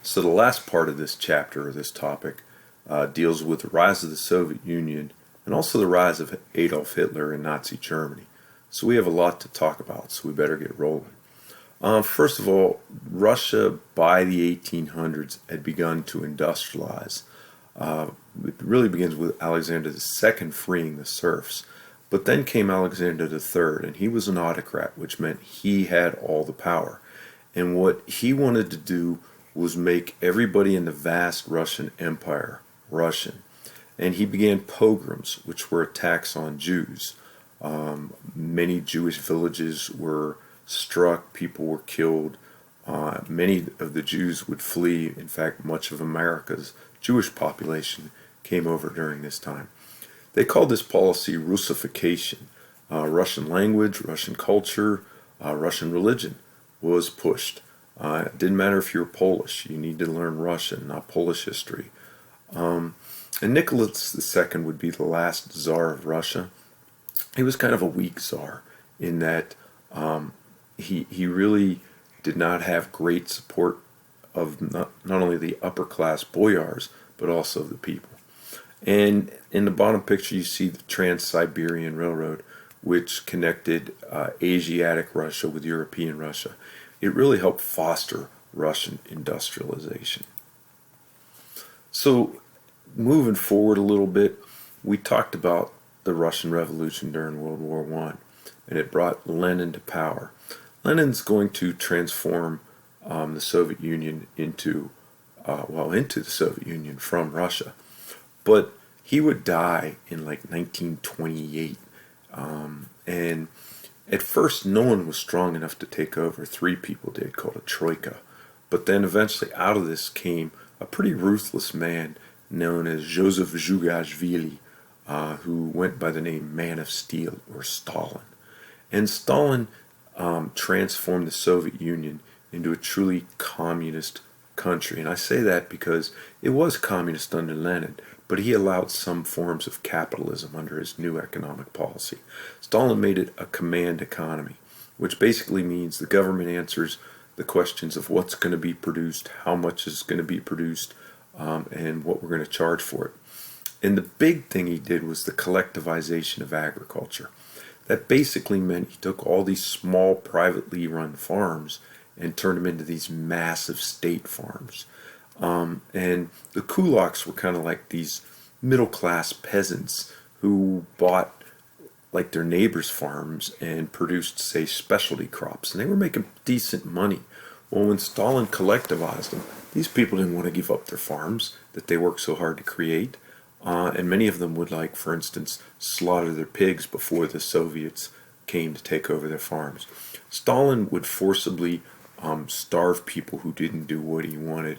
So the last part of this chapter, or this topic, deals with the rise of the Soviet Union and also the rise of Adolf Hitler in Nazi Germany. So we have a lot to talk about, so we better get rolling. First of all, Russia by the 1800s had begun to industrialize. It really begins with Alexander II freeing the serfs. But then came Alexander III, and he was an autocrat, which meant he had all the power. And what he wanted to do was make everybody in the vast Russian Empire Russian. And he began pogroms, which were attacks on Jews. Many Jewish villages were struck, people were killed. Many of the Jews would flee. In fact, much of America's Jewish population came over during this time. They called this policy Russification. Russian language, Russian culture, Russian religion was pushed. It didn't matter if you were Polish, you need to learn Russian, not Polish history. And Nicholas II would be the last Tsar of Russia. He was kind of a weak Tsar in that he really did not have great support of not only the upper class boyars, but also the people. And in the bottom picture you see the Trans-Siberian Railroad, which connected Asiatic Russia with European Russia. It really helped foster Russian industrialization. So moving forward a little bit, we talked about the Russian Revolution during World War I, and it brought Lenin to power. Lenin's going to transform the Soviet Union into the Soviet Union from Russia. But he would die in like 1928. And at first, no one was strong enough to take over. 3 people did, called a troika. But then eventually out of this came a pretty ruthless man known as Joseph Zhugashvili, who went by the name Man of Steel, or Stalin. And Stalin transformed the Soviet Union into a truly communist country. And I say that because it was communist under Lenin, but he allowed some forms of capitalism under his new economic policy. Stalin made it a command economy, which basically means the government answers the questions of what's going to be produced, how much is going to be produced, and what we're going to charge for it. And the big thing he did was the collectivization of agriculture. That basically meant he took all these small privately run farms and turned them into these massive state farms. And the kulaks were kind of like these middle-class peasants who bought like their neighbors' farms and produced, say, specialty crops. And they were making decent money. Well, when Stalin collectivized them, these people didn't want to give up their farms that they worked so hard to create. And many of them would, like, for instance, slaughter their pigs before the Soviets came to take over their farms. Stalin would forcibly starve people who didn't do what he wanted.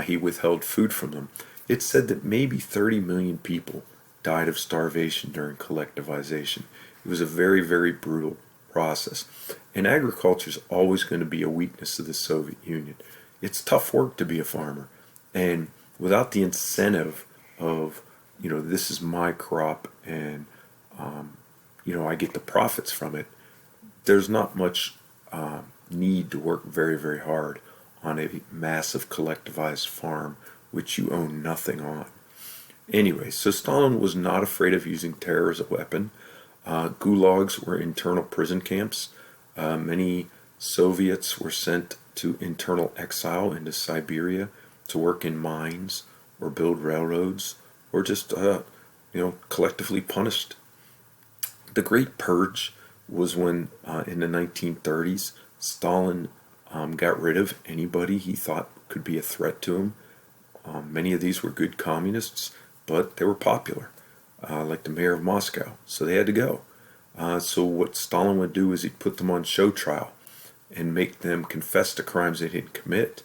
He withheld food from them. It's said that maybe 30 million people died of starvation during collectivization. It was a very, very brutal process. And agriculture is always going to be a weakness of the Soviet Union. It's tough work to be a farmer. And without the incentive of, this is my crop and, I get the profits from it, there's not much need to work very, very hard on a massive collectivized farm which you own nothing on. Anyway, so Stalin was not afraid of using terror as a weapon. Gulags were internal prison camps. Many Soviets were sent to internal exile into Siberia to work in mines or build railroads or just, collectively punished. The Great Purge was when, in the 1930s, Stalin got rid of anybody he thought could be a threat to him. Many of these were good communists, but they were popular, like the mayor of Moscow, so they had to go. So what Stalin would do is he'd put them on show trial and make them confess to crimes they didn't commit.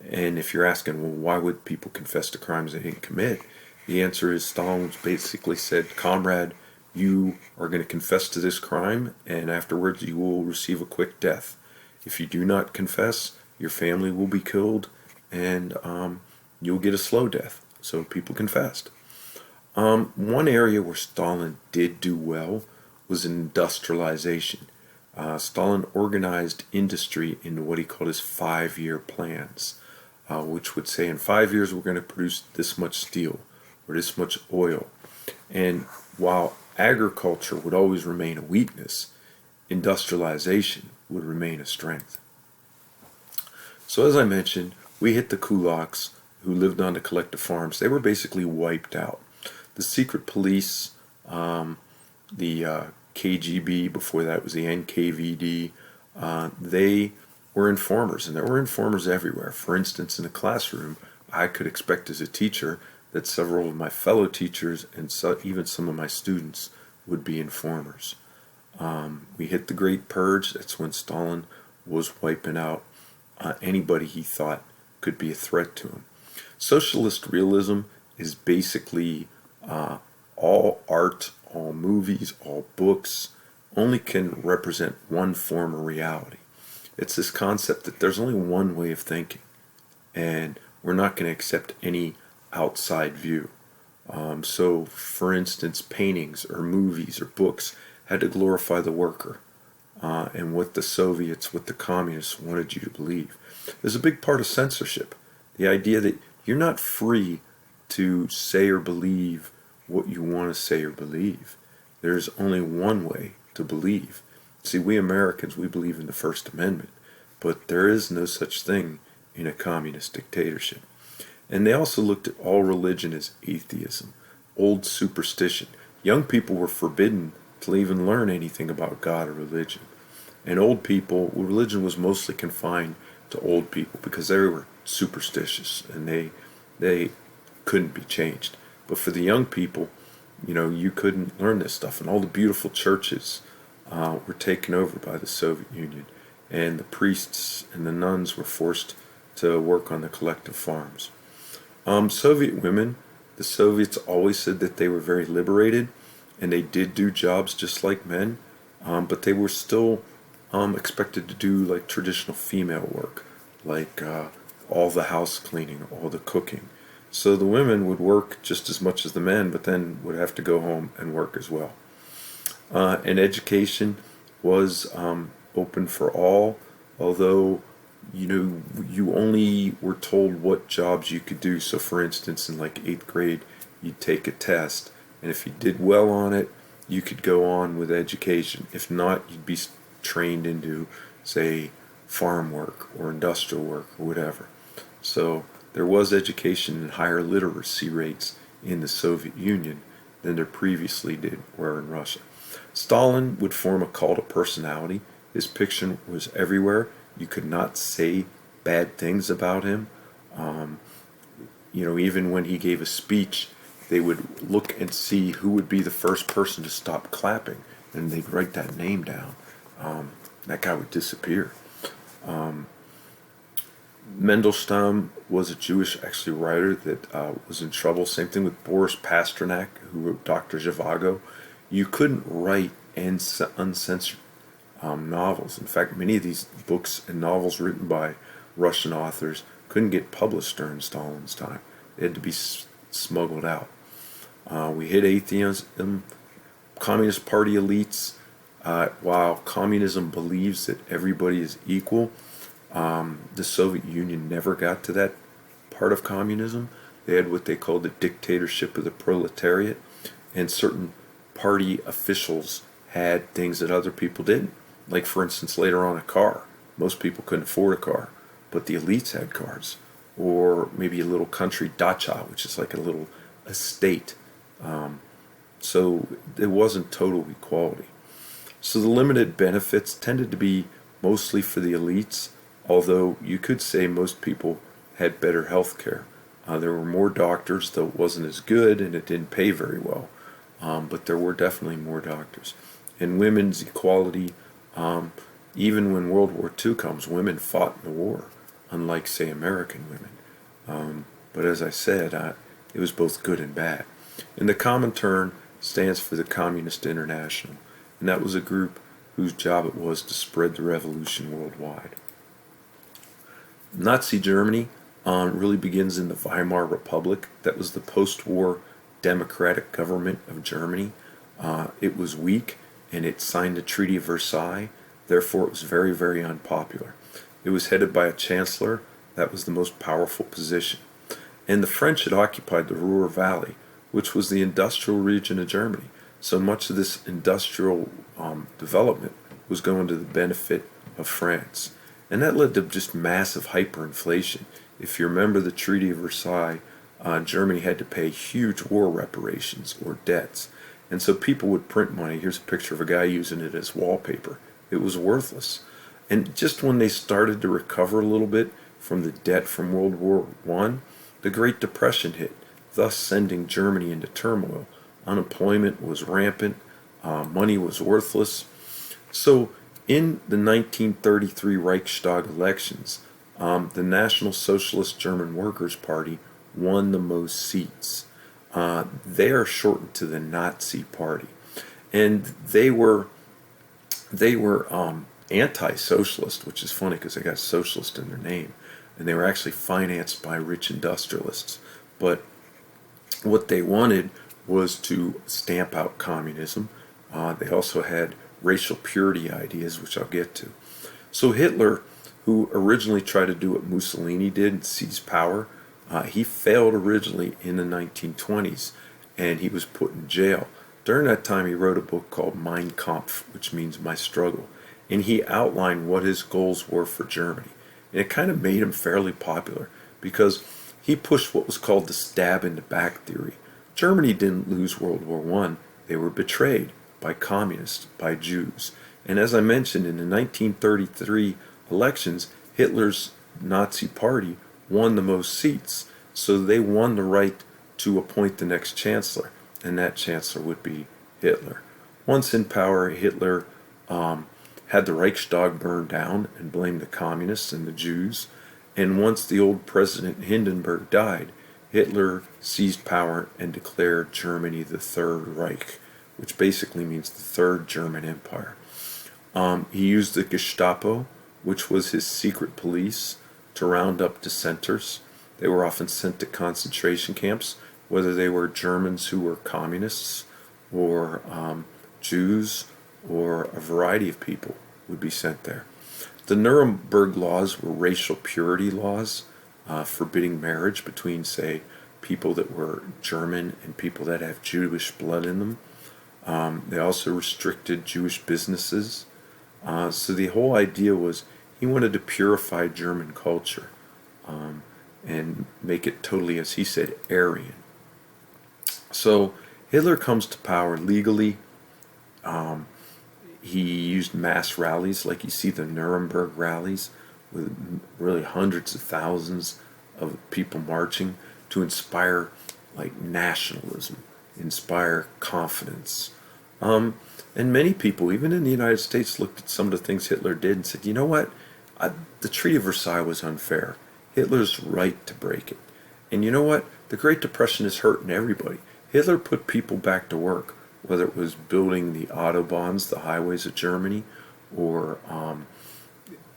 And if you're asking, well, why would people confess to crimes they didn't commit? The answer is Stalin basically said, comrade, you are going to confess to this crime, and afterwards you will receive a quick death. If you do not confess, your family will be killed, and you'll get a slow death. So people confessed. One area where Stalin did do well was industrialization. Stalin organized industry into what he called his 5-year plans. which would say in 5 years we're going to produce this much steel or this much oil. And while agriculture would always remain a weakness, industrialization would remain a strength. So as I mentioned, we hit the kulaks who lived on the collective farms. They were basically wiped out. The secret police, the KGB, before that was the NKVD, they were informers, and there were informers everywhere. For instance, in a classroom, I could expect as a teacher that several of my fellow teachers and even some of my students would be informers. We hit the Great Purge. That's when Stalin was wiping out anybody he thought could be a threat to him. Socialist realism is basically all art, all movies, all books only can represent one form of reality. It's this concept that there's only one way of thinking, and we're not going to accept any outside view. So, for instance, paintings or movies or books had to glorify the worker and what the Soviets, what the communists wanted you to believe. There's a big part of censorship, the idea that you're not free to say or believe what you want to say or believe. There's only one way to believe. See, we Americans, we believe in the First Amendment, but there is no such thing in a communist dictatorship. And they also looked at all religion as atheism, old superstition. Young people were forbidden to even learn anything about God or religion. And old people, well, religion was mostly confined to old people because they were superstitious and they couldn't be changed. But for the young people, you couldn't learn this stuff. And all the beautiful churches were taken over by the Soviet Union. And the priests and the nuns were forced to work on the collective farms. Soviet women, the Soviets always said that they were very liberated, and they did do jobs just like men, but they were still expected to do like traditional female work, like all the house cleaning, all the cooking. So the women would work just as much as the men, but then would have to go home and work as well. And education was open for all, although you only were told what jobs you could do. So for instance, in like 8th grade, you'd take a test, and if you did well on it, you could go on with education. If not, you'd be trained into, say, farm work or industrial work or whatever. So there was education and higher literacy rates in the Soviet Union than there previously were in Russia. Stalin would form a cult of personality. His picture was everywhere. You could not say bad things about him. Even when he gave a speech, they would look and see who would be the first person to stop clapping, and they'd write that name down. That guy would disappear. Mandelstam was a Jewish writer that was in trouble. Same thing with Boris Pasternak, who wrote Dr. Zhivago. You couldn't write uncensored novels. In fact, many of these books and novels written by Russian authors couldn't get published during Stalin's time. They had to be smuggled out. We hit atheism, Communist Party elites. While communism believes that everybody is equal, the Soviet Union never got to that part of communism. They had what they called the dictatorship of the proletariat, and certain party officials had things that other people didn't. Like, for instance, later on, a car. Most people couldn't afford a car, but the elites had cars. Or maybe a little country dacha, which is like a little estate. So it wasn't total equality. So the limited benefits tended to be mostly for the elites, although you could say most people had better health care. There were more doctors, though it wasn't as good and it didn't pay very well. But there were definitely more doctors. And women's equality, even when World War II comes, women fought in the war, unlike, say, American women. But as I said, it was both good and bad. And the Comintern stands for the Communist International, and that was a group whose job it was to spread the revolution worldwide. Nazi Germany really begins in the Weimar Republic. That was the post-war democratic government of Germany. It was weak, and it signed the Treaty of Versailles. Therefore, it was very, very unpopular. It was headed by a chancellor That was the most powerful position. And the French had occupied the Ruhr Valley, which was the industrial region of Germany. So much of this industrial development was going to the benefit of France. And that led to just massive hyperinflation. If you remember the Treaty of Versailles, Germany had to pay huge war reparations or debts. And so people would print money. Here's a picture of a guy using it as wallpaper. It was worthless. And just when they started to recover a little bit from the debt from World War I, the Great Depression hit, thus sending Germany into turmoil. Unemployment was rampant, money was worthless. So in the 1933 Reichstag elections, the National Socialist German Workers' Party won the most seats. They are shortened to the Nazi Party, and they were anti-socialist, which is funny because they got socialist in their name, and they were actually financed by rich industrialists. But what they wanted was to stamp out communism. They also had racial purity ideas, which I'll get to. So Hitler, who originally tried to do what Mussolini did and seize power, he failed originally in the 1920s, and he was put in jail. During that time, he wrote a book called Mein Kampf, which means My Struggle, and he outlined what his goals were for Germany. And it kind of made him fairly popular because he pushed what was called the stab in the back theory. Germany didn't lose World War I. They were betrayed by communists, by Jews. And as I mentioned, in the 1933 elections, Hitler's Nazi party won the most seats. So they won the right to appoint the next chancellor, and that chancellor would be Hitler. Once in power, Hitler had the Reichstag burned down and blamed the communists and the Jews. And once the old president Hindenburg died, Hitler seized power and declared Germany the Third Reich, which basically means the Third German Empire. He used the Gestapo, which was his secret police, to round up dissenters. They were often sent to concentration camps, whether they were Germans who were communists or Jews, or a variety of people would be sent there. The Nuremberg laws were racial purity laws, forbidding marriage between, say, people that were German and people that have Jewish blood in them. They also restricted Jewish businesses. So the whole idea was he wanted to purify German culture and make it totally, as he said, Aryan. So Hitler comes to power legally. He used mass rallies, like you see the Nuremberg rallies, with really hundreds of thousands of people marching to inspire like nationalism, inspire confidence. And many people, even in the United States, looked at some of the things Hitler did and said, you know what? The Treaty of Versailles was unfair. Hitler's right to break it. And you know what? The Great Depression is hurting everybody. Hitler put people back to work, whether it was building the Autobahns, the highways of Germany, or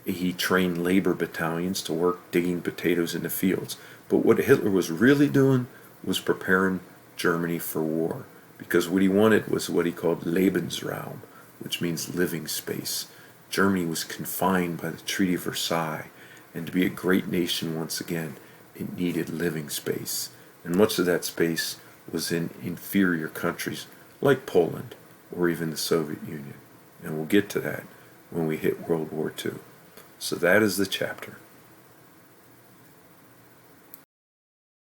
he trained labor battalions to work digging potatoes in the fields. But what Hitler was really doing was preparing Germany for war, because what he wanted was what he called Lebensraum, which means living space. Germany was confined by the Treaty of Versailles, and to be a great nation once again, it needed living space. And much of that space was in inferior countries like Poland or even the Soviet Union. And we'll get to that when we hit World War II. So that is the chapter.